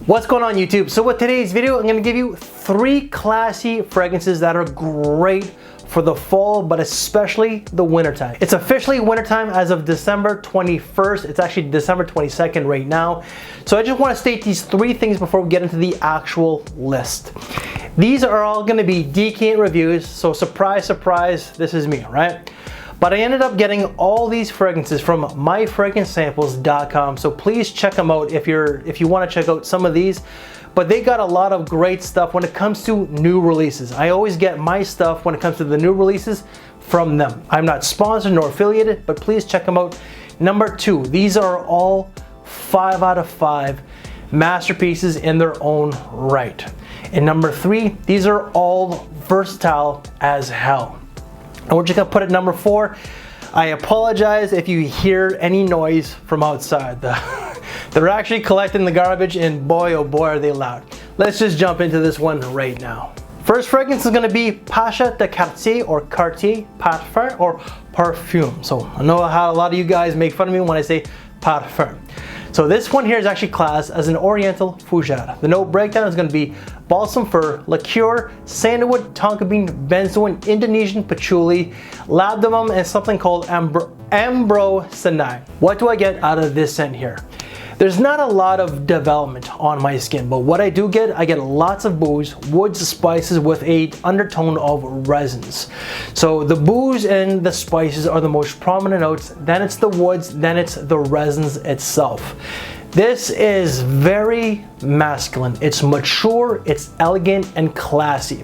What's going on YouTube? So with today's video, I'm going to give you 3 classy fragrances that are great for the fall, but especially the wintertime. It's officially wintertime as of December 21st. It's actually December 22nd right now. So I just want to state these 3 things before we get into the actual list. These are all going to be DK reviews, so surprise, surprise, this is me, right? But I ended up getting all these fragrances from myfragrancesamples.com, so please check them out if you want to check out some of these. But they got a lot of great stuff when it comes to new releases. I always get my stuff when it comes to the new releases from them. I'm not sponsored nor affiliated, but please check them out. Number 2, these are all 5 out of 5 masterpieces in their own right. And number 3, these are all versatile as hell. And we're just gonna put it number 4. I apologize if you hear any noise from outside. They're actually collecting the garbage, and boy oh boy are they loud. Let's just jump into this one right now. First fragrance is gonna be Pasha de Cartier, or Cartier Parfum, or Parfum. So I know how a lot of you guys make fun of me when I say Parfum. So this one here is actually classed as an Oriental Fougere. The note breakdown is going to be balsam fir, liqueur, sandalwood, tonka bean, benzoin, Indonesian patchouli, labdanum, and something called ambrosanite. What do I get out of this scent here? There's not a lot of development on my skin, but what I do get, I get lots of booze, woods, spices with a undertone of resins. So the booze and the spices are the most prominent notes, then it's the woods, then it's the resins itself. This is very masculine, it's mature, it's elegant and classy.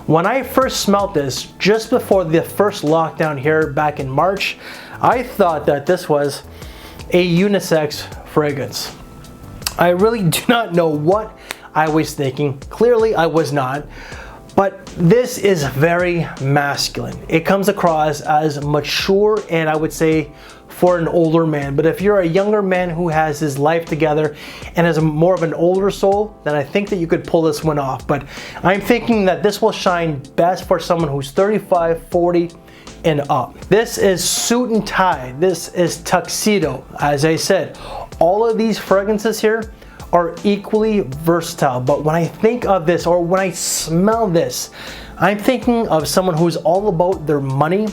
When I first smelled this, just before the first lockdown here back in March, I thought that this was a unisex fragrance. I really do not know what I was thinking. Clearly I was not, but this is very masculine. It comes across as mature, and I would say for an older man. But if you're a younger man who has his life together and has more of an older soul, then I think that you could pull this one off. But I'm thinking that this will shine best for someone who's 35, 40, and up. This is suit and tie. This is tuxedo. As I said, all of these fragrances here are equally versatile. But when I think of this, or when I smell this, I'm thinking of someone who's all about their money,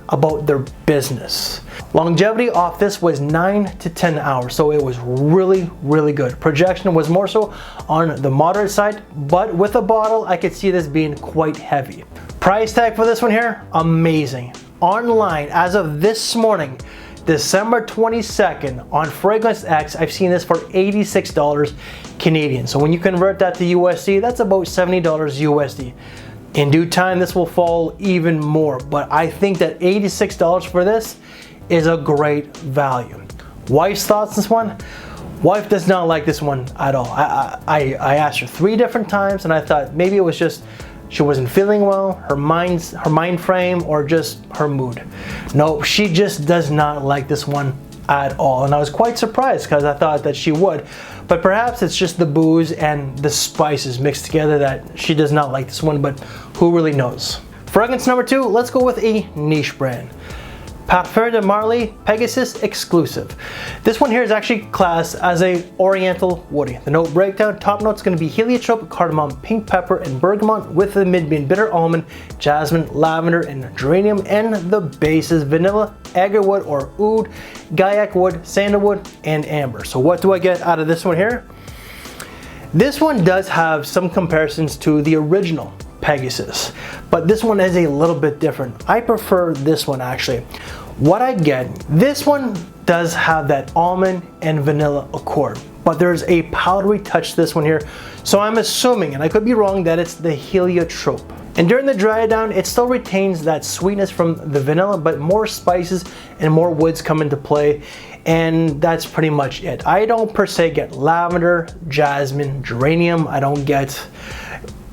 about their business. Longevity off this was 9 to 10 hours, so it was really, really good. Projection was more so on the moderate side, but with a bottle, I could see this being quite heavy. Price tag for this one here, amazing. Online, as of this morning, December 22nd, on Fragrance X, I've seen this for $86 Canadian. So when you convert that to USD, that's about $70 USD. In due time, this will fall even more, but I think that $86 for this is a great value. Wife's thoughts on this one? Wife does not like this one at all. I asked her 3 different times, and I thought maybe it was just she wasn't feeling well, her mind frame, or just her mood. No, she just does not like this one at all, and I was quite surprised because I thought that she would. But perhaps it's just the booze and the spices mixed together that she does not like this one, but who really knows? Fragrance number 2, let's go with a niche brand. Parfum de Marly Pegasus Exclusif. This one here is actually classed as a Oriental Woody. The note breakdown, top note is going to be heliotrope, cardamom, pink pepper, and bergamot, with the mid being bitter almond, jasmine, lavender, and geranium, and the base is vanilla, agarwood or oud, gaiac wood, sandalwood, and amber. So what do I get out of this one here? This one does have some comparisons to the original Pegasus, but this one is a little bit different. I prefer this one actually. What I get, this one does have that almond and vanilla accord, but there's a powdery touch to this one here. So I'm assuming, and I could be wrong, that it's the heliotrope. And during the dry down, it still retains that sweetness from the vanilla, but more spices and more woods come into play. And that's pretty much it. I don't per se get lavender, jasmine, geranium. I don't get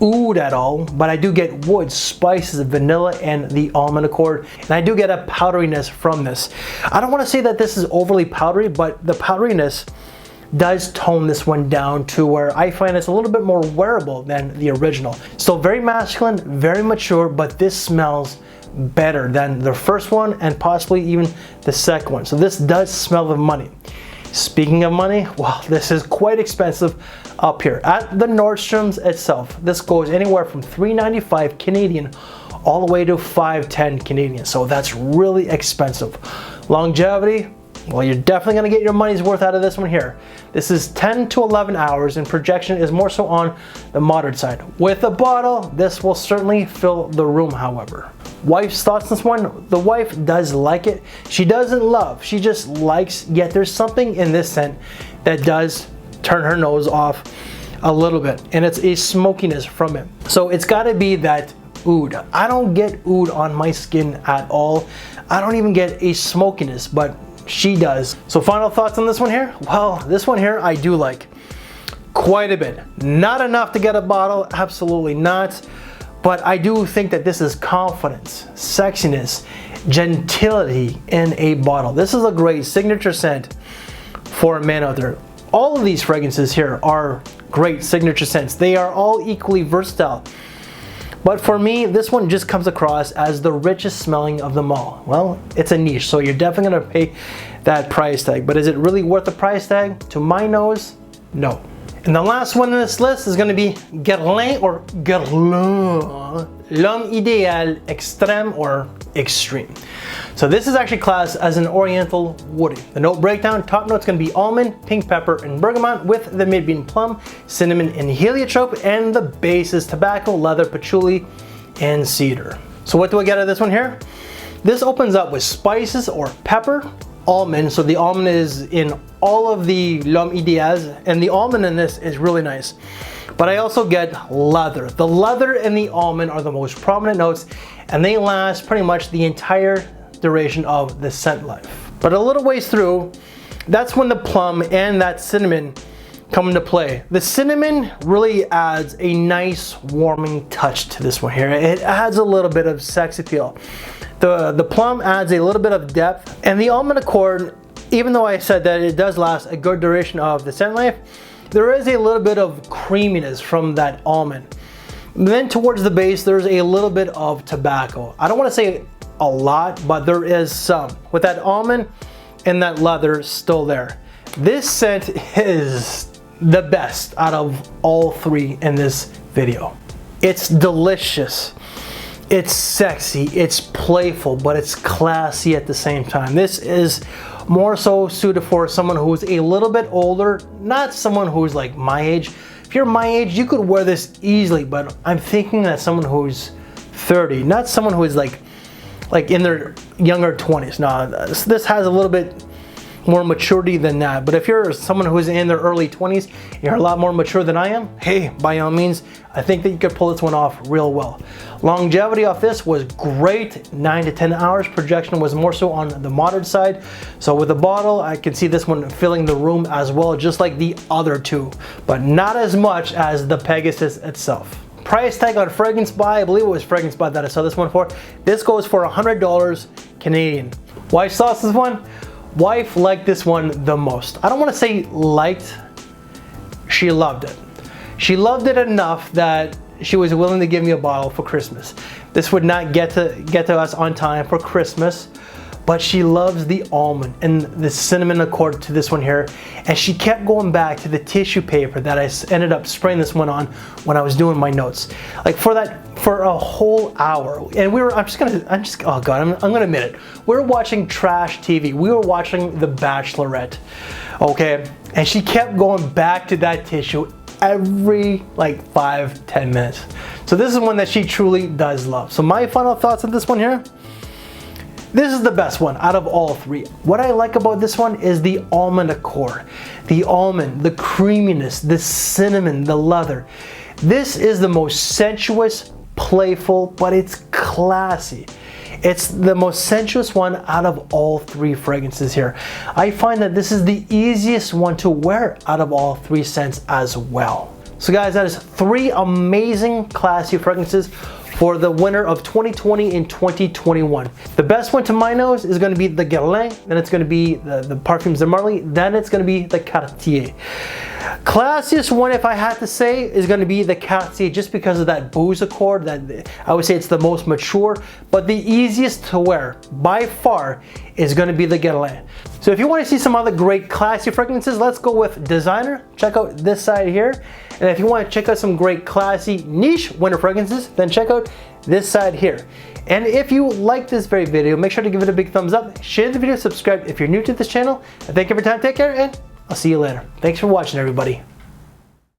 oud at all, but I do get wood, spices, vanilla, and the almond accord, and I do get a powderiness from this. I don't want to say that this is overly powdery, but the powderiness does tone this one down to where I find it's a little bit more wearable than the original. Still very masculine, very mature, but this smells better than the first one and possibly even the second one. So this does smell of money. Speaking of money, well, this is quite expensive up here. At the Nordstrom's itself, this goes anywhere from $3.95 Canadian all the way to $5.10 Canadian. So that's really expensive. Longevity, well, you're definitely gonna get your money's worth out of this one here. This is 10 to 11 hours and projection is more so on the moderate side. With a bottle, this will certainly fill the room, however. Wife's thoughts on this one? The wife does like it. She doesn't love, she just likes, yet there's something in this scent that does turn her nose off a little bit, and it's a smokiness from it. So it's gotta be that oud. I don't get oud on my skin at all. I don't even get a smokiness, but she does. So final thoughts on this one here? Well, this one here I do like quite a bit. Not enough to get a bottle, absolutely not. But I do think that this is confidence, sexiness, gentility in a bottle. This is a great signature scent for a man out there. All of these fragrances here are great signature scents. They are all equally versatile. But for me, this one just comes across as the richest smelling of them all. Well, it's a niche, so you're definitely gonna pay that price tag. But is it really worth the price tag? To my nose, no. And the last one on this list is gonna be Guerlain or Guerlain L'Homme Ideal Extreme or Extreme. So this is actually classed as an oriental woody. The note breakdown, top note's gonna be almond, pink pepper, and bergamot with the mid being plum, cinnamon, and heliotrope, and the base is tobacco, leather, patchouli, and cedar. So what do I get out of this one here? This opens up with spices or pepper, almond, so the almond is in all of the L'Homme Ideals, and the almond in this is really nice. But I also get leather. The leather and the almond are the most prominent notes, and they last pretty much the entire duration of the scent life. But a little ways through, that's when the plum and that cinnamon come into play. The cinnamon really adds a nice warming touch to this one here. It adds a little bit of sex appeal. The plum adds a little bit of depth, and the almond accord, even though I said that it does last a good duration of the scent life, there is a little bit of creaminess from that almond. Then towards the base, there's a little bit of tobacco. I don't want to say a lot, but there is some. With that almond and that leather still there. This scent is the best out of all three in this video. It's delicious. It's sexy, it's playful, but it's classy at the same time. This is more so suited for someone who's a little bit older, not someone who's like my age. If you're my age, you could wear this easily, but I'm thinking that someone who's 30, not someone who is like in their younger 20s. No, this has a little bit more maturity than that. But if you're someone who's in their early 20s, you're a lot more mature than I am, hey, by all means, I think that you could pull this one off real well. Longevity off this was great, 9 to 10 hours. Projection was more so on the moderate side. So with the bottle, I can see this one filling the room as well, just like the other two, but not as much as the Pegasus itself. Price tag on Fragrance Buy, I believe it was Fragrance Buy that I saw this one for. This goes for $100 Canadian. Wife saw this one. Wife liked this one the most. I don't want to say liked, she loved it. She loved it enough that she was willing to give me a bottle for Christmas. This would not get to us on time for Christmas, but she loves the almond and the cinnamon accord to this one here, and she kept going back to the tissue paper that I ended up spraying this one on when I was doing my notes, like for a whole hour. And oh god, I'm gonna admit it, we were watching trash TV. We were watching The Bachelorette, okay, and she kept going back to that tissue every like 5-10 minutes. So this is one that she truly does love. So my final thoughts on this one here. This is the best one out of all three. What I like about this one is the almond accord. The almond, the creaminess, the cinnamon, the leather. This is the most sensuous, playful, but it's classy. It's the most sensuous one out of all three fragrances here. I find that this is the easiest one to wear out of all three scents as well. So guys, that is three amazing classy fragrances for the winter of 2020 and 2021. The best one to my nose is gonna be the Guerlain, then it's gonna be the Parfums de Marly, then it's gonna be the Cartier. Classiest one, if I had to say, is going to be the Cartier, just because of that booze accord. That I would say it's the most mature, but the easiest to wear by far is going to be the Guerlain. So if you want to see some other great classy fragrances, let's go with designer. Check out this side here. And if you want to check out some great classy niche winter fragrances, then check out this side here. And if you like this very video, make sure to give it a big thumbs up, share the video, subscribe if you're new to this channel. And thank you for your time, take care, and I'll see you later. Thanks for watching, everybody.